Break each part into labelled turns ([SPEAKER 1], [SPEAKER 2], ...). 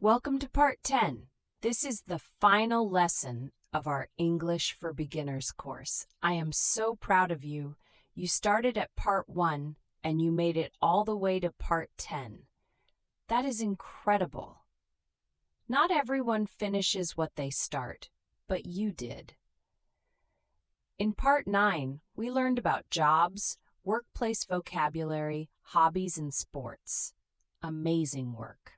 [SPEAKER 1] Welcome to Part 10. This is the final lesson of our English for Beginners course. I am so proud of you. You started at Part 1 and you made it all the way to Part 10. That is incredible. Not everyone finishes what they start, but you did. In Part 9, we learned about jobs, workplace vocabulary, hobbies, and sports. Amazing work.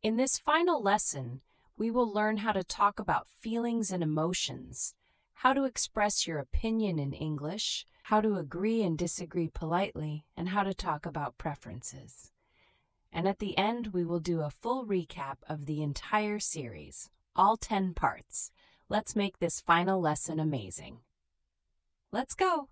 [SPEAKER 1] In this final lesson, we will learn how to talk about feelings and emotions, how to express your opinion in English, how to agree and disagree politely, and how to talk about preferences. And at the end, we will do a full recap of the entire series, all 10 parts. Let's make this final lesson amazing. Let's go!